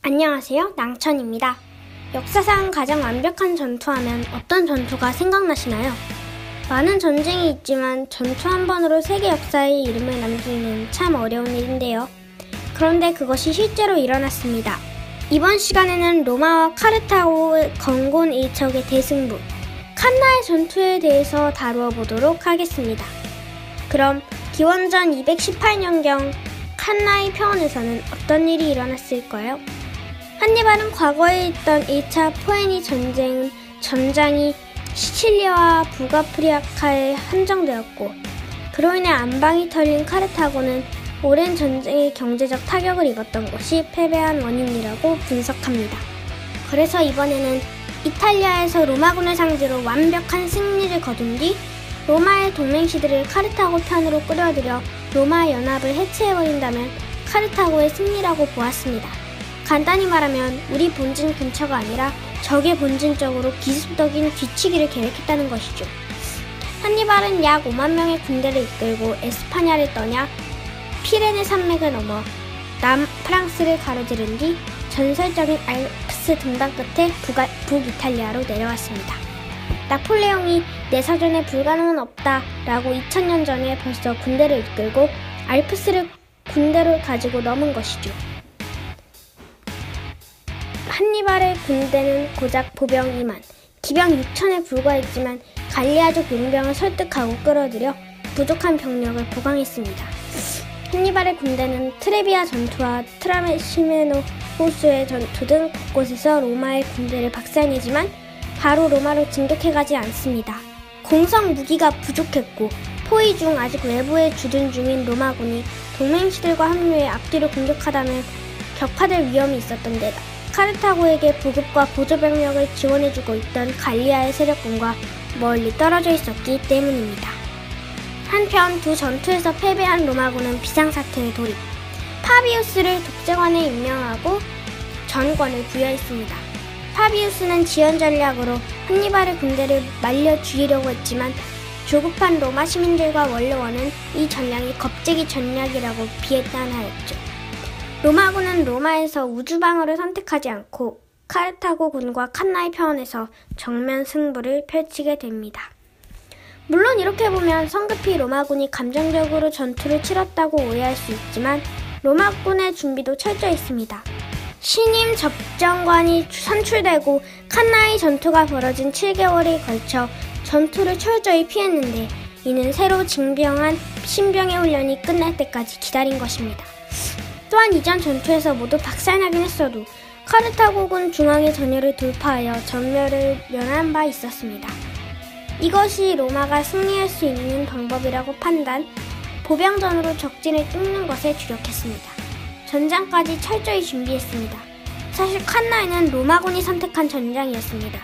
안녕하세요, 낭천입니다. 역사상 가장 완벽한 전투하면 어떤 전투가 생각나시나요? 많은 전쟁이 있지만 전투 한 번으로 세계 역사에 이름을 남기는 참 어려운 일인데요. 그런데 그것이 실제로 일어났습니다. 이번 시간에는 로마와 카르타고의 건곤 일척의 대승부, 칸나의 전투에 대해서 다루어 보도록 하겠습니다. 그럼 기원전 218년경 칸나의 평원에서는 어떤 일이 일어났을까요? 한니발은 과거에 있던 1차 포에니 전장이 시칠리아와 북아프리카에 한정되었고, 그로 인해 안방이 털린 카르타고는 오랜 전쟁의 경제적 타격을 입었던 것이 패배한 원인이라고 분석합니다. 그래서 이번에는 이탈리아에서 로마군을 상대로 완벽한 승리를 거둔 뒤 로마의 동맹시들을 카르타고 편으로 끌어들여 로마 연합을 해체해버린다면 카르타고의 승리라고 보았습니다. 간단히 말하면 우리 본진 근처가 아니라 적의 본진 쪽으로 기습적인 뒤치기를 계획했다는 것이죠. 한니발은 약 5만 명의 군대를 이끌고 에스파냐를 떠나 피레네 산맥을 넘어 남프랑스를 가로지른 뒤 전설적인 알프스 등반 끝에 북이탈리아로 내려왔습니다. 나폴레옹이 내 사전에 불가능은 없다 라고 2000년 전에 벌써 군대를 이끌고 알프스를 군대를 가지고 넘은 것이죠. 한니발의 군대는 고작 보병 2만, 기병 6천에 불과했지만 갈리아족 용병을 설득하고 끌어들여 부족한 병력을 보강했습니다. 한니발의 군대는 트레비아 전투와 트라메시메노 호수의 전투 등 곳곳에서 로마의 군대를 박살내지만 바로 로마로 진격해가지 않습니다. 공성 무기가 부족했고 포위 중 아직 외부에 주둔 중인 로마군이 동맹시들과 합류해 앞뒤로 공격하다면 격파될 위험이 있었던 데다 카르타고에게 보급과 보조병력을 지원해주고 있던 갈리아의 세력군과 멀리 떨어져 있었기 때문입니다. 한편 두 전투에서 패배한 로마군은 비상사태에 돌입, 파비우스를 독재관에 임명하고 전권을 부여했습니다. 파비우스는 지연 전략으로 한니발의 군대를 말려 죽이려고 했지만 조급한 로마 시민들과 원로원은 이 전략이 겁재기 전략이라고 비난하였죠. 로마군은 로마에서 우주방어를 선택하지 않고 카르타고군과 칸나의 평원에서 정면 승부를 펼치게 됩니다. 물론 이렇게 보면 성급히 로마군이 감정적으로 전투를 치렀다고 오해할 수 있지만 로마군의 준비도 철저했습니다. 신임 접전관이 선출되고 칸나의 전투가 벌어진 7개월에 걸쳐 전투를 철저히 피했는데 이는 새로 징병한 신병의 훈련이 끝날 때까지 기다린 것입니다. 또한 이전 전투에서 모두 박살나긴 했어도 카르타고군 중앙의 전열을 돌파하여 전멸을 면한 바 있었습니다. 이것이 로마가 승리할 수 있는 방법이라고 판단, 보병전으로 적진을 뚫는 것에 주력했습니다. 전장까지 철저히 준비했습니다. 사실 칸나에는 로마군이 선택한 전장이었습니다.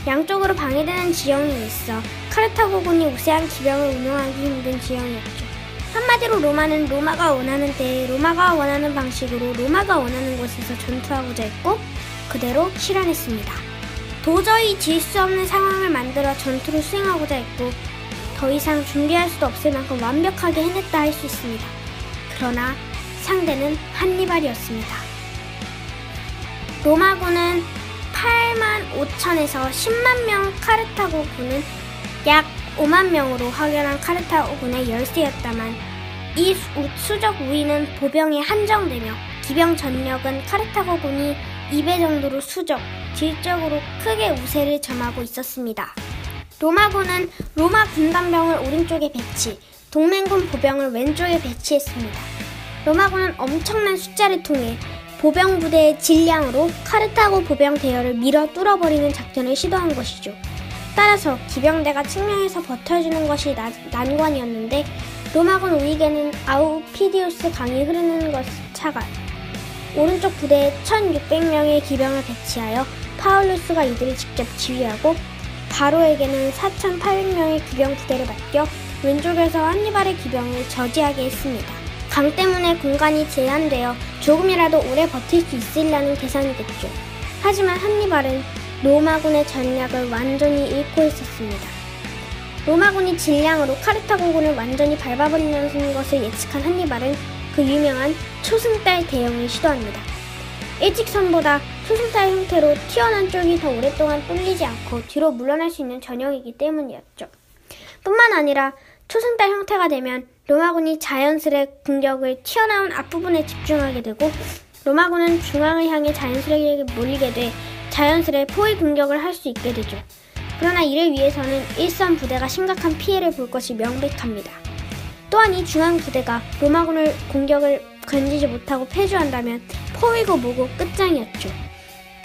양쪽으로 방해되는 지형이 있어 카르타고군이 우세한 기병을 운용하기 힘든 지형이었죠. 한마디로 로마는 로마가 원하는 때에 로마가 원하는 방식으로 로마가 원하는 곳에서 전투하고자 했고 그대로 실현했습니다. 도저히 질 수 없는 상황을 만들어 전투를 수행하고자 했고 더 이상 준비할 수도 없을 만큼 완벽하게 해냈다 할 수 있습니다. 그러나 상대는 한니발이었습니다. 로마군은 8만 5천에서 10만 명, 카르타고군은 약 5만 명으로 확연한 카르타고군의 열세였다만 이 수적 우위는 보병에 한정되며 기병 전력은 카르타고군이 2배 정도로 질적으로 크게 우세를 점하고 있었습니다. 로마군은 로마 군단병을 오른쪽에 배치, 동맹군 보병을 왼쪽에 배치했습니다. 로마군은 엄청난 숫자를 통해 보병 부대의 질량으로 카르타고 보병 대열을 밀어 뚫어버리는 작전을 시도한 것이죠. 따라서 기병대가 측면에서 버텨주는 것이 난관이었는데 로마군 우익에는 아우피디우스 강이 흐르는 것을 차가 오른쪽 부대에 1600명의 기병을 배치하여 파울루스가 이들을 직접 지휘하고 바로에게는 4800명의 기병 부대를 맡겨 왼쪽에서 한니발의 기병을 저지하게 했습니다. 강 때문에 공간이 제한되어 조금이라도 오래 버틸 수 있으려는 계산이겠죠. 하지만 한니발은 로마군의 전략을 완전히 잃고 있었습니다. 로마군이 질량으로 카르타고군을 완전히 밟아버리는 것을 예측한 한니발은 그 유명한 초승달 대형을 시도합니다. 일직선보다 초승달 형태로 튀어나온 쪽이 더 오랫동안 뚫리지 않고 뒤로 물러날 수 있는 전형이기 때문이었죠. 뿐만 아니라 초승달 형태가 되면 로마군이 자연스레 공격을 튀어나온 앞부분에 집중하게 되고 로마군은 중앙을 향해 자연스레 몰리게 돼 자연스레 포위 공격을 할 수 있게 되죠. 그러나 이를 위해서는 일선 부대가 심각한 피해를 볼 것이 명백합니다. 또한 이 중앙 부대가 로마군을 공격을 견디지 못하고 패주한다면 포위고 뭐고 끝장이었죠.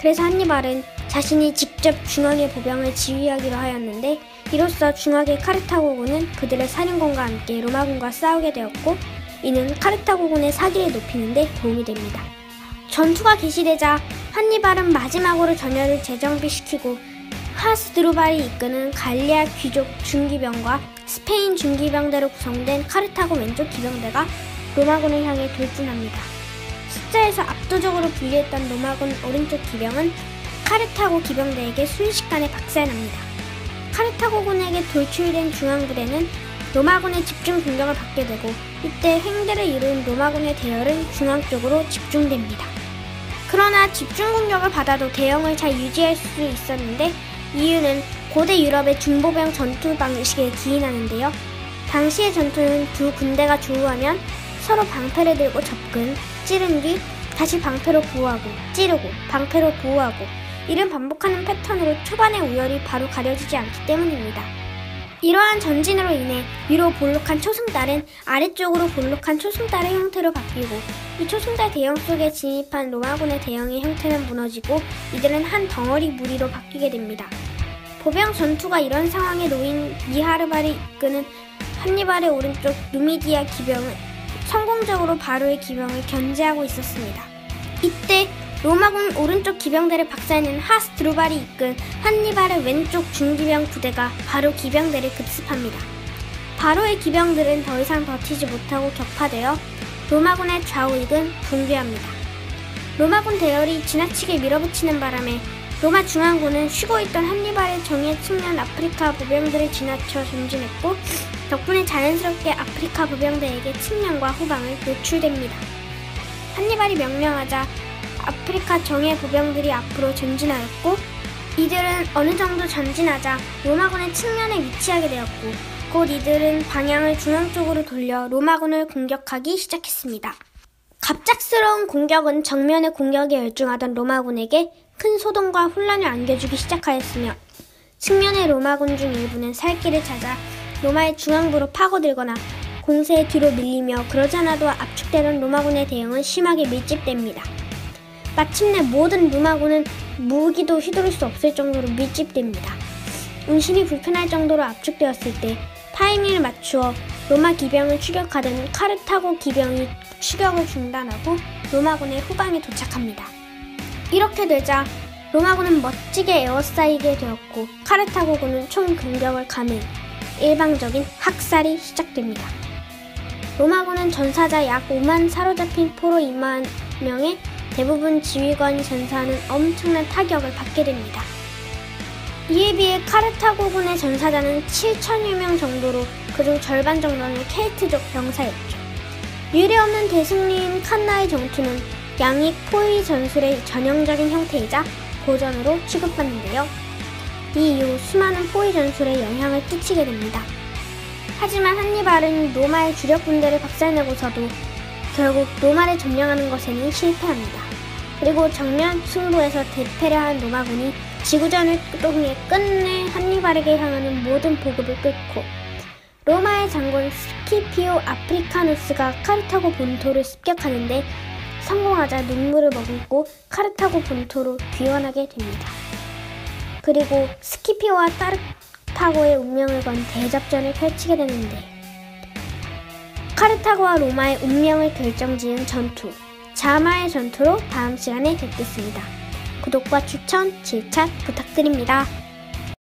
그래서 한니발은 자신이 직접 중앙의 보병을 지휘하기로 하였는데 이로써 중앙의 카르타고군은 그들의 사령관과 함께 로마군과 싸우게 되었고 이는 카르타고군의 사기를 높이는 데 도움이 됩니다. 전투가 개시되자 한니발은 마지막으로 전열을 재정비시키고 하스드루발이 이끄는 갈리아 귀족 중기병과 스페인 중기병대로 구성된 카르타고 왼쪽 기병대가 로마군을 향해 돌진합니다. 숫자에서 압도적으로 불리했던 로마군 오른쪽 기병은 카르타고 기병대에게 순식간에 박살납니다. 카르타고군에게 돌출된 중앙부대는 로마군의 집중 공격을 받게 되고 이때 횡대를 이룬 로마군의 대열은 중앙 쪽으로 집중됩니다. 그러나 집중 공격을 받아도 대형을 잘 유지할 수 있었는데 이유는 고대 유럽의 중보병 전투 방식에 기인하는데요. 당시의 전투는 두 군대가 조우하면 서로 방패를 들고 접근, 찌른 뒤 다시 방패로 보호하고 찌르고 방패로 보호하고 이를 반복하는 패턴으로 초반의 우열이 바로 가려지지 않기 때문입니다. 이러한 전진으로 인해 위로 볼록한 초승달은 아래쪽으로 볼록한 초승달의 형태로 바뀌고 이 초승달 대형 속에 진입한 로마군의 대형의 형태는 무너지고 이들은 한 덩어리 무리로 바뀌게 됩니다. 보병 전투가 이런 상황에 놓인 미하르발이 이끄는 한니발의 오른쪽 누미디아 기병은 성공적으로 바로의 기병을 견제하고 있었습니다. 이때 로마군 오른쪽 기병대를 박살낸 하스드루발이 이끈 한니발의 왼쪽 중기병 부대가 바로 기병대를 급습합니다. 바로의 기병들은 더 이상 버티지 못하고 격파되어 로마군의 좌우익은 붕괴합니다. 로마군 대열이 지나치게 밀어붙이는 바람에 로마 중앙군은 쉬고 있던 한니발의 정예 측면 아프리카 보병들을 지나쳐 전진했고 덕분에 자연스럽게 아프리카 보병대에게 측면과 후방을 노출됩니다. 한니발이 명령하자 아프리카 정예 보병들이 앞으로 전진하였고 이들은 어느 정도 전진하자 로마군의 측면에 위치하게 되었고 곧 이들은 방향을 중앙 쪽으로 돌려 로마군을 공격하기 시작했습니다. 갑작스러운 공격은 정면의 공격에 열중하던 로마군에게 큰 소동과 혼란을 안겨주기 시작하였으며 측면의 로마군 중 일부는 살 길을 찾아 로마의 중앙부로 파고들거나 공세의 뒤로 밀리며 그러지 않아도 압축되던 로마군의 대응은 심하게 밀집됩니다. 마침내 모든 로마군은 무기도 휘두를 수 없을 정도로 밀집됩니다. 운신이 불편할 정도로 압축되었을 때 타이밍을 맞추어 로마 기병을 추격하던 카르타고 기병이 추격을 중단하고 로마군의 후방에 도착합니다. 이렇게 되자 로마군은 멋지게 에워싸이게 되었고 카르타고군은 총 공격을 가는 일방적인 학살이 시작됩니다. 로마군은 전사자 약 5만 사로잡힌 포로 2만 명의 대부분 지휘관이 전사하는 엄청난 타격을 받게 됩니다. 이에 비해 카르타고군의 전사자는 7천여 명 정도로 그중 절반 정도는 켈트족 병사였죠. 유례없는 대승리인 칸나의 전투는 양익 포위 전술의 전형적인 형태이자 고전으로 취급받는데요. 이 이후 수많은 포위 전술에 영향을 끼치게 됩니다. 하지만 한니발은 로마의 주력 군대를 박살내고서도 결국 로마를 점령하는 것에는 실패합니다. 그리고 정면 승부에서 대패를 한 로마군이 지구전을 통해 끝내 한니발에게 향하는 모든 보급을 끊고 로마의 장군 스키피오 아프리카누스가 카르타고 본토를 습격하는데 성공하자 눈물을 머금고 카르타고 본토로 귀환하게 됩니다. 그리고 스키피오와 카르타고의 운명을 건 대접전을 펼치게 되는데 카르타고와 로마의 운명을 결정지은 전투 자마의 전투로 다음 시간에 뵙겠습니다. 구독과 추천, 질차 부탁드립니다.